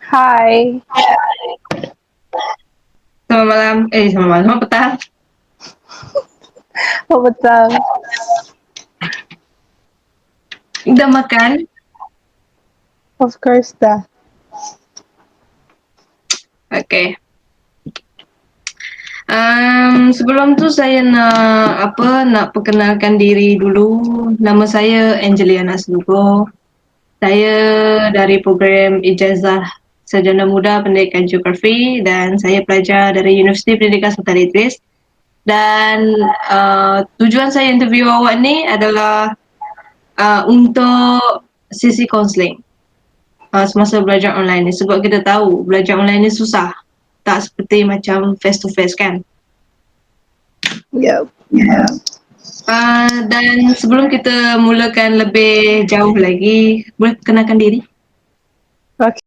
Hai, Selamat malam, selamat malam, selamat petang. oh betul. Udah makan? Of course dah. Oke. Sebelum tu saya nak perkenalkan diri dulu. Nama saya Angeliana Slugo. Saya dari program Ijazah Sarjana Muda Pendidikan Geografi dan saya pelajar dari Universiti Pendidikan Sultan Idris. Dan tujuan saya interview awak ni adalah untuk sesi kaunseling. Semasa belajar online ni, sebab kita tahu belajar online ni susah, tak seperti macam face to face kan. Yep. Dan sebelum kita mulakan lebih jauh lagi, boleh kenalkan diri? Okay.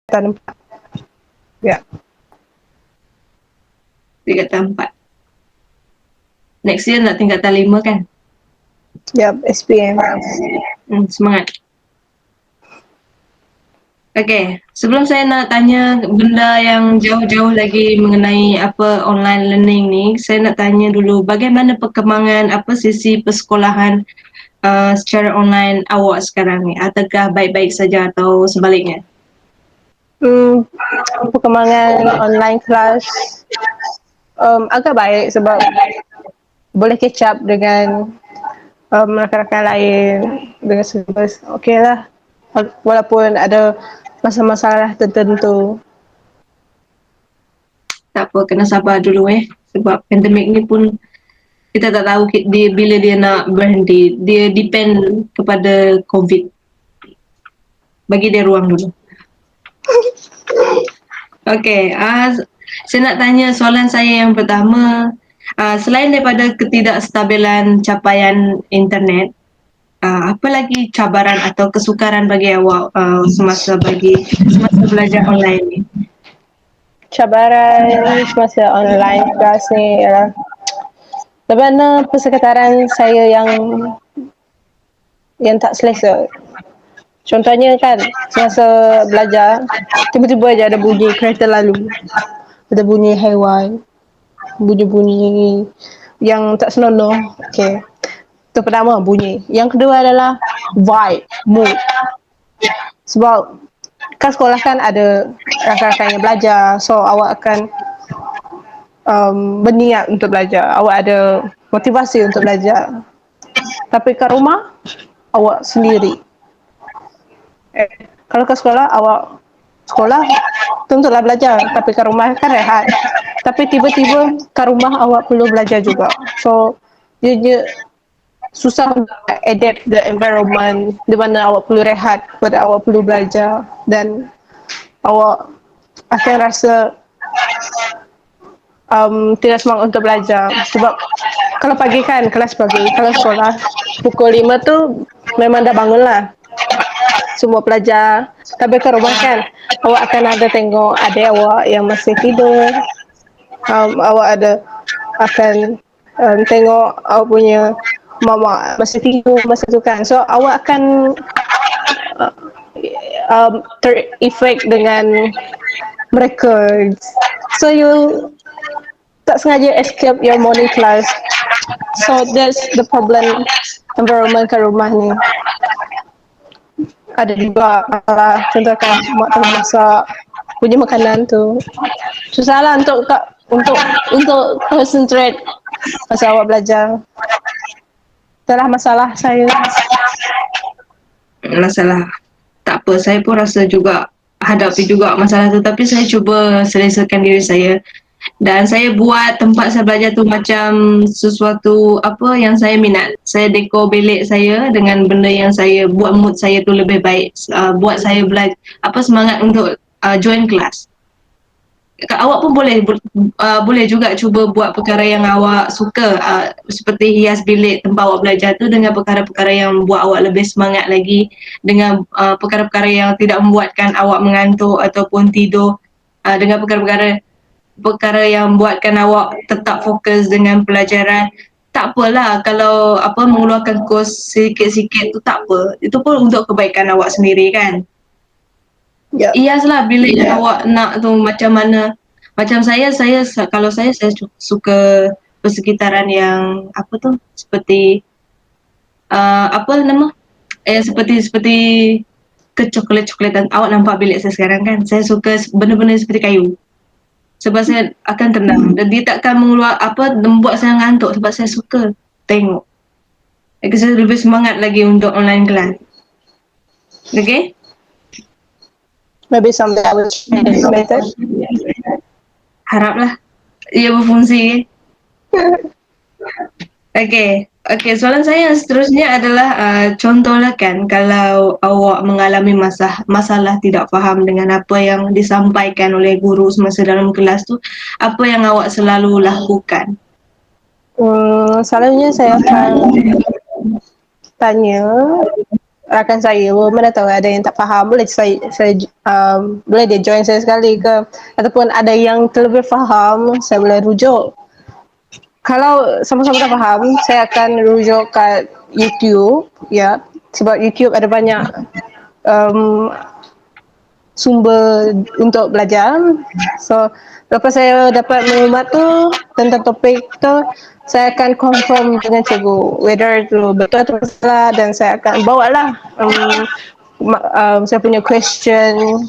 Tak nampak. Ya. Tingkatan 4. Next year nak tingkatan 5 kan? Yep, SPM. Semangat. Okay, sebelum saya nak tanya benda yang jauh-jauh lagi mengenai apa online learning ni, saya nak tanya dulu bagaimana perkembangan apa sisi persekolahan secara online awak sekarang ni? Adakah baik-baik saja atau sebaliknya? Hmm, Perkembangan online class agak baik sebab boleh catch up dengan rakan-rakan lain dengan syllabus. Okey lah. Walaupun ada masalah-masalah tertentu. Tak apa, kena sabar dulu sebab pandemik ni pun kita tak tahu dia bila dia nak berhenti. Dia depend kepada COVID. Bagi dia ruang dulu. Okey, saya nak tanya soalan saya yang pertama. Selain daripada ketidakstabilan capaian internet, apa lagi cabaran atau kesukaran bagi awak semasa belajar online ni? Cabaran semasa online class ni ialah bagaimana persekitaran saya yang tak selesa. Contohnya kan, semasa belajar, tiba-tiba je ada bunyi kereta lalu. Ada bunyi haiwan, bunyi-bunyi yang tak senonoh. Okay. Itu pertama, bunyi. Yang kedua adalah vibe, mood. Sebab kan sekolah kan ada rakan-rakan yang belajar, so awak akan berniat untuk belajar. Awak ada motivasi untuk belajar. Tapi kat rumah, awak sendiri. Kalau ke sekolah, awak sekolah tentulah belajar, tapi kat rumah kan rehat. Tapi tiba-tiba kat rumah awak perlu belajar juga. So, dia susah adapt the environment di mana awak perlu rehat, pada awak perlu belajar dan awak akan rasa tidak semangat untuk belajar. Sebab kalau pagi kan kelas pagi, kalau sekolah pukul 5 tu memang dah bangun lah semua pelajar. Tapi ke rumah kan awak akan ada tengok adik awak yang masih tidur, awak ada akan tengok awak punya mama masih tidur masa tu kan. So awak akan terefek dengan mereka. So you tak sengaja escape your morning class. So that's the problem environment kat rumah ni. Ada juga masalah, contohkan mak tengah masak, punya makanan tu susah lah untuk concentrate masa awak belajar. Itulah masalah saya. Masalah. Tak apa, saya pun rasa juga hadapi juga masalah tu, tapi saya cuba selesakan diri saya. Dan saya buat tempat saya belajar tu macam sesuatu apa yang saya minat. Saya dekor bilik saya dengan benda yang saya buat mood saya tu lebih baik. Buat saya semangat untuk join kelas. Awak pun boleh juga cuba buat perkara yang awak suka, seperti hias bilik tempat awak belajar tu dengan perkara-perkara yang buat awak lebih semangat lagi, dengan perkara-perkara yang tidak membuatkan awak mengantuk ataupun tidur, dengan perkara-perkara perkara yang buatkan awak tetap fokus dengan pelajaran, tak apalah kalau apa mengeluarkan kos sikit-sikit tu tak apa. Itu pun untuk kebaikan awak sendiri kan. Ya. Iyaslah bilik yang awak nak tu macam mana. Macam kalau saya suka persekitaran yang apa tu seperti apa nama? Seperti seperti kecoklat-coklatan. Awak nampak bilik saya sekarang kan? Saya suka benda-benda seperti kayu. Sebab saya akan tenang dan dia takkan membuat saya ngantuk sebab saya suka tengok. Jadi saya lebih semangat lagi untuk online class. Okay? Maybe someday I will try this method. Haraplah ia berfungsi. Okay. Okay, soalan saya yang seterusnya adalah contohlah kan kalau awak mengalami masalah tidak faham dengan apa yang disampaikan oleh guru semasa dalam kelas tu, apa yang awak selalu lakukan? Selalunya saya akan tanya rakan saya, mana tahu ada yang tak faham, boleh boleh dia join saya sekali ke, ataupun ada yang terlebih faham, saya boleh rujuk. Kalau sama-sama tak faham, saya akan rujuk kat YouTube, ya, sebab YouTube ada banyak um, sumber untuk belajar. So, lepas saya dapat maklumat tu tentang topik tu, saya akan confirm dengan cikgu whether itu betul atau salah, dan saya akan bawa lah saya punya question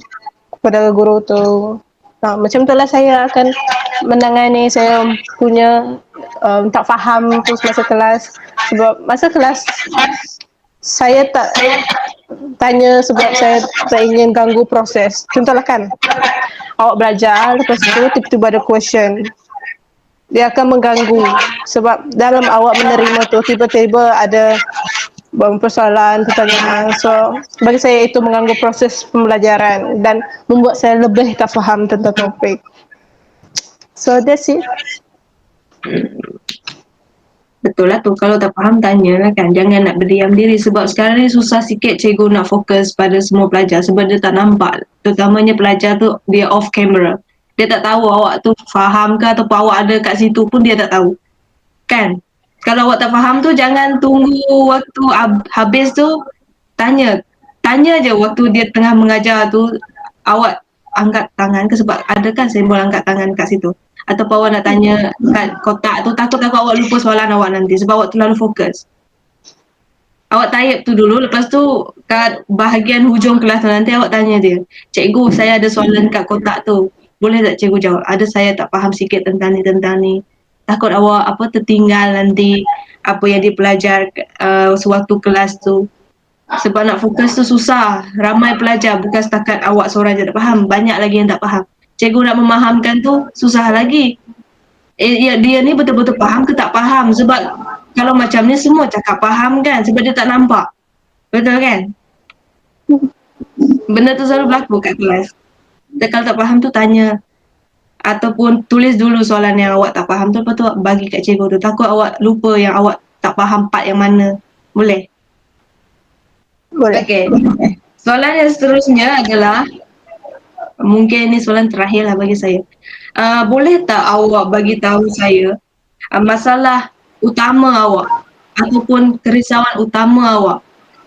kepada guru tu. Macam itulah saya akan menangani saya punya tak faham tu semasa kelas. Sebab masa kelas saya tak tanya sebab saya tak ingin ganggu proses. Contohlah kan, awak belajar, lepas tu tiba-tiba ada question. Dia akan mengganggu sebab dalam awak menerima tu tiba-tiba ada persoalan, pertanyaan. So, bagi saya itu mengganggu proses pembelajaran dan membuat saya lebih tak faham tentang topik. So, that's it. Betul lah tu, kalau tak faham tanya lah kan, jangan nak berdiam diri sebab sekarang ni susah sikit cikgu nak fokus pada semua pelajar sebab dia tak nampak, terutamanya pelajar tu dia off camera, dia tak tahu awak tu faham ke ataupun awak ada kat situ pun dia tak tahu kan. Kalau awak tak faham tu jangan tunggu waktu habis tu, tanya tanya je waktu dia tengah mengajar tu, awak angkat tangan ke sebab ada kan simbol angkat tangan kat situ, ataupun awak nak tanya kat kotak tu, takut-takut awak lupa soalan awak nanti sebab awak terlalu fokus. Awak type tu dulu, lepas tu kat bahagian hujung kelas tu nanti awak tanya dia, cikgu saya ada soalan kat kotak tu, boleh tak cikgu jawab, ada saya tak faham sikit tentang ni. Takut awak tertinggal nanti apa yang dipelajar sewaktu kelas tu. Sebab nak fokus tu susah. Ramai pelajar, bukan setakat awak seorang je tak faham. Banyak lagi yang tak faham. Cikgu nak memahamkan tu susah lagi. Dia ni betul-betul faham ke tak faham. Sebab kalau macam ni semua cakap faham kan. Sebab dia tak nampak. Betul kan? Benda tu selalu berlaku kat kelas. Dan kalau tak faham tu tanya. Ataupun tulis dulu soalan yang awak tak faham tu. Lepas tu bagi kat cikgu tu. Takut awak lupa yang awak tak faham part yang mana. Boleh? Boleh. Okay. Soalan yang seterusnya adalah, mungkin ini soalan terakhir lah bagi saya. Boleh tak awak bagi tahu saya masalah utama awak ataupun kerisauan utama awak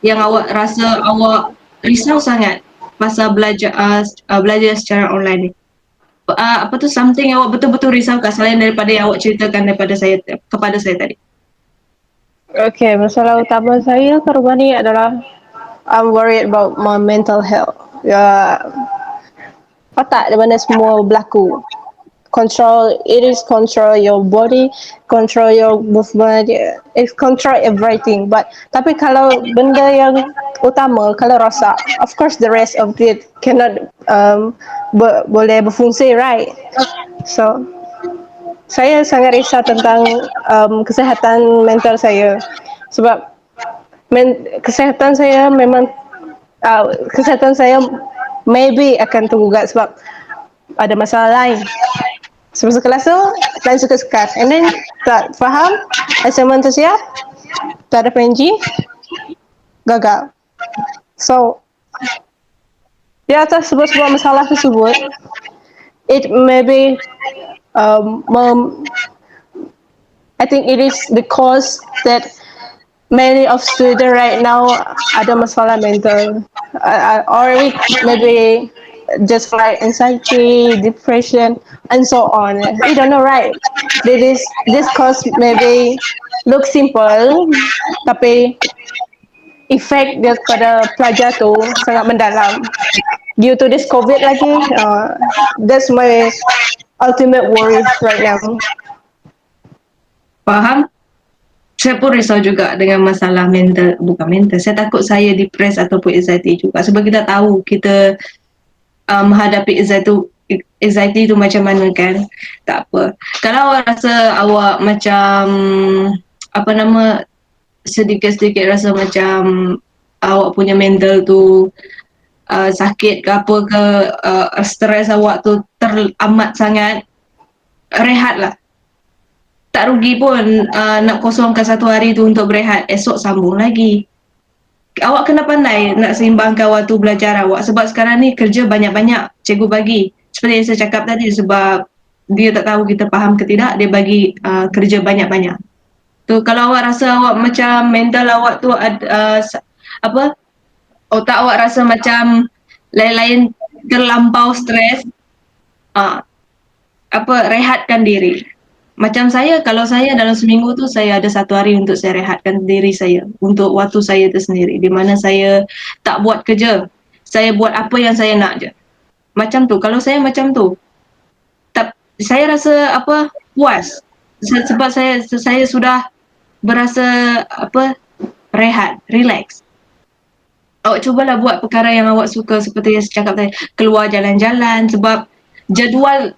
yang awak rasa awak risau sangat pasal belajar secara online ni? Something yang awak betul-betul risaukan selain daripada yang awak ceritakan kepada saya tadi? Okay, masalah utama saya ke rumah ni adalah I'm worried about my mental health. Otak di mana semua berlaku. It is control your body, control your movement, it control everything. Tapi kalau benda yang utama, kalau rosak, of course the rest of it cannot boleh berfungsi, right? So, saya sangat risau tentang kesihatan mental saya sebab kesihatan saya memang kesihatan saya maybe akan tergugat sebab ada masalah lain. Semasa kelas tu lain suka-suka, and then tak faham, assignment tu siap, tak ada PNG, gagal. So, di atas sebuah masalah tersebut, it maybe um, I think it is because that many of students right now ada masalah mental, or maybe just like anxiety, depression, and so on. We don't know, right? This cause maybe look simple, tapi efek dia pada pelajar tu sangat mendalam. Due to this COVID lagi, that's my ultimate worries right now. Faham? Saya pun risau juga dengan masalah mental, bukan mental. Saya takut saya depres ataupun anxiety juga. Sebab kita tahu kita menghadapi anxiety tu macam mana kan. Tak apa. Kalau awak rasa awak macam apa nama sedikit-sedikit rasa macam awak punya mental tu sakit ke apa ke, stres awak tu teramat sangat, rehatlah. Tak rugi pun nak kosongkan satu hari tu untuk berehat, esok sambung lagi. Awak kena pandai nak seimbangkan waktu belajar awak, sebab sekarang ni kerja banyak-banyak cikgu bagi. Seperti yang saya cakap tadi, sebab dia tak tahu kita faham ke tidak, dia bagi kerja banyak-banyak. Tu kalau awak rasa awak macam mental awak tu apa, otak awak rasa macam lain-lain terlampau stres, rehatkan diri. Macam saya, kalau saya dalam seminggu tu saya ada satu hari untuk saya rehatkan diri saya, untuk waktu saya tersendiri, di mana saya tak buat kerja, saya buat apa yang saya nak je. Macam tu, kalau saya macam tu, saya rasa puas, sebab saya sudah berasa rehat, relax. Awak cubalah buat perkara yang awak suka, seperti yang saya cakap tadi, keluar jalan-jalan, sebab jadual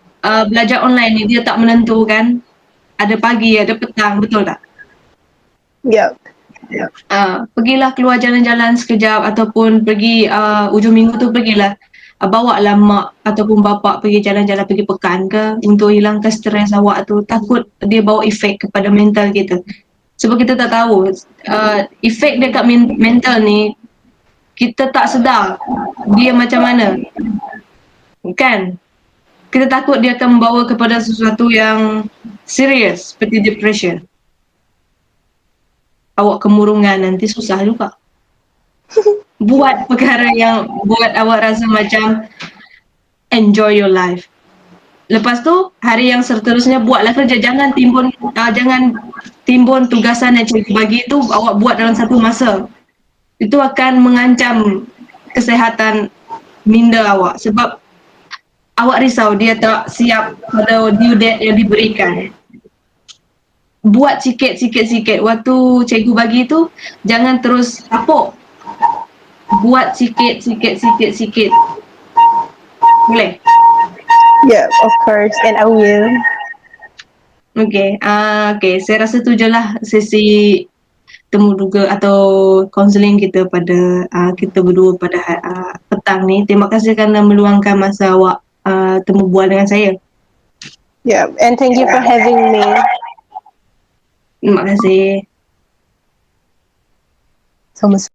belajar online ni dia tak menentu kan. Ada pagi, ada petang, betul tak? Yep. Pergilah keluar jalan-jalan sekejap, ataupun pergi ujung minggu tu pergilah. Bawa lah mak ataupun bapa pergi jalan-jalan, pergi pekan ke, untuk hilangkan stres awak tu. Takut dia bawa efek kepada mental kita. Sebab kita tak tahu efek dekat mental ni, kita tak sedar dia macam mana. Kan? Kita takut dia akan membawa kepada sesuatu yang serius seperti depression. Awak kemurungan, nanti susah juga. Buat perkara yang buat awak rasa macam enjoy your life. Lepas tu, hari yang seterusnya buatlah kerja. Jangan timbun tugasan yang cikgu bagi tu awak buat dalam satu masa. Itu akan mengancam kesihatan minda awak, sebab awak risau dia tak siap pada due date yang diberikan. Buat sikit-sikit. Waktu cikgu bagi tu, jangan terus tapuk. Buat sikit. Boleh? Yeah, of course, and I will. Okay. Saya rasa tu je lah sesi temu duga atau counselling kita pada kita berdua pada petang ni. Terima kasih kerana meluangkan masa awak temu bual dengan saya. Yeah, and thank you for having me. Terima kasih. Sama-sama.